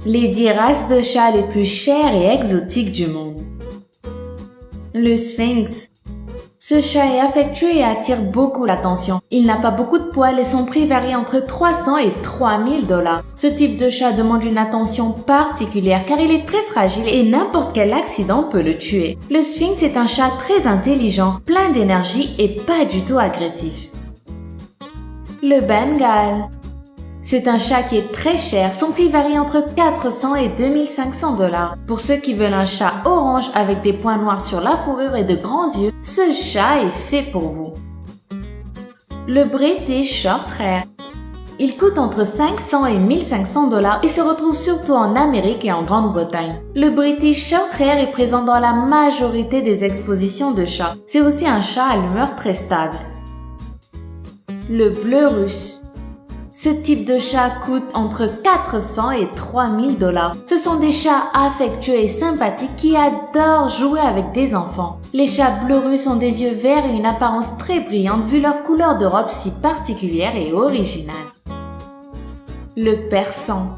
Les 10 races de chats les plus chères et exotiques du monde. Le Sphinx. Ce chat est affectueux et attire beaucoup l'attention. Il n'a pas beaucoup de poils et son prix varie entre 300 et 3000 $. Ce type de chat demande une attention particulière car il est très fragile et n'importe quel accident peut le tuer. Le Sphinx est un chat très intelligent, plein d'énergie et pas du tout agressif. Le Bengale. C'est un chat qui est très cher, son prix varie entre 400 et 2500 $. Pour ceux qui veulent un chat orange avec des points noirs sur la fourrure et de grands yeux, ce chat est fait pour vous. Le British Shorthair. Il coûte entre 500 et 1500 $ et se retrouve surtout en Amérique et en Grande-Bretagne. Le British Shorthair est présent dans la majorité des expositions de chats. C'est aussi un chat à l'humeur très stable. Le Bleu Russe. Ce type de chat coûte entre 400 et 3000 $. Ce sont des chats affectueux et sympathiques qui adorent jouer avec des enfants. Les chats bleus russes ont des yeux verts et une apparence très brillante vu leur couleur de robe si particulière et originale. Le Persan.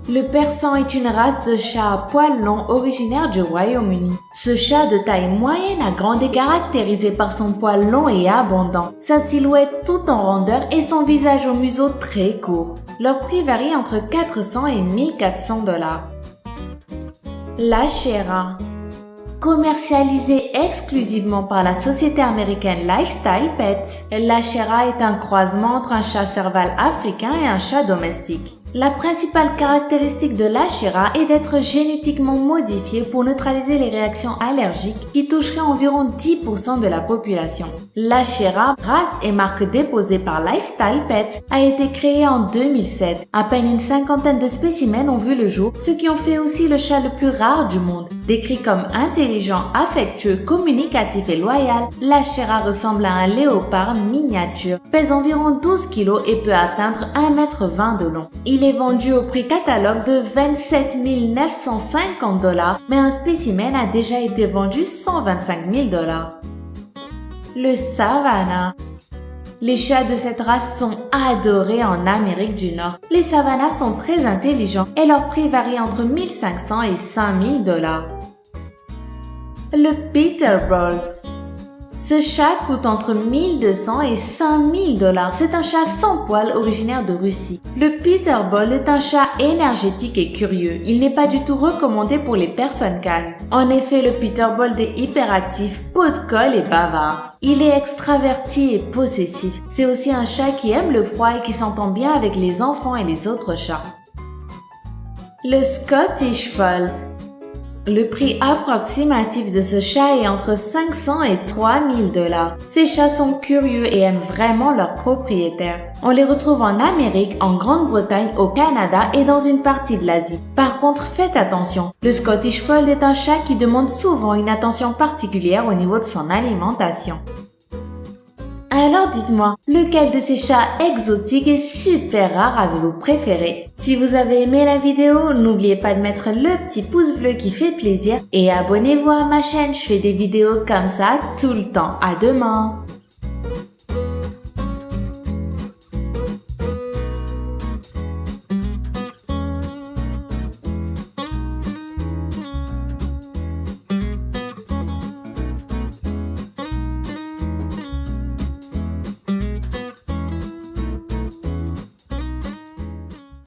Le Persan est une race de chat à poils longs originaire du Royaume-Uni. Ce chat de taille moyenne à grande est caractérisé par son poil long et abondant, sa silhouette tout en rondeur et son visage au museau très court. Leur prix varie entre 400 et 1400 $. L'Ashera. Commercialisé exclusivement par la société américaine Lifestyle Pets, l'Ashera est un croisement entre un chat serval africain et un chat domestique. La principale caractéristique de l'Ashera est d'être génétiquement modifié pour neutraliser les réactions allergiques qui toucheraient environ 10% de la population. L'Ashera, race et marque déposée par Lifestyle Pets, a été créée en 2007. À peine une cinquantaine de spécimens ont vu le jour, ce qui en fait aussi le chat le plus rare du monde. Décrit comme intelligent, affectueux, communicatif et loyal, l'Ashera ressemble à un léopard miniature, pèse environ 12 kg et peut atteindre 1,20 m de long. Il est vendu au prix catalogue de 27 950 $, mais un spécimen a déjà été vendu 125 000 $. Le Savannah. Les chats de cette race sont adorés en Amérique du Nord. Les Savannahs sont très intelligents et leur prix varie entre 1500 et 5000 $. Le Peterbilt. Ce chat coûte entre 1200 et 5000 $. C'est un chat sans poils originaire de Russie. Le Peterbilt est un chat énergétique et curieux. Il n'est pas du tout recommandé pour les personnes calmes. En effet, le Peterbilt est hyperactif, pot de colle et bavard. Il est extraverti et possessif. C'est aussi un chat qui aime le froid et qui s'entend bien avec les enfants et les autres chats. Le Scottish Fold. Le prix approximatif de ce chat est entre 500 et 3000 $. Ces chats sont curieux et aiment vraiment leurs propriétaires. On les retrouve en Amérique, en Grande-Bretagne, au Canada et dans une partie de l'Asie. Par contre, faites attention. Le Scottish Fold est un chat qui demande souvent une attention particulière au niveau de son alimentation. Alors dites-moi, lequel de ces chats exotiques et super rares avez-vous préféré? Si vous avez aimé la vidéo, n'oubliez pas de mettre le petit pouce bleu qui fait plaisir et abonnez-vous à ma chaîne, je fais des vidéos comme ça tout le temps. À demain!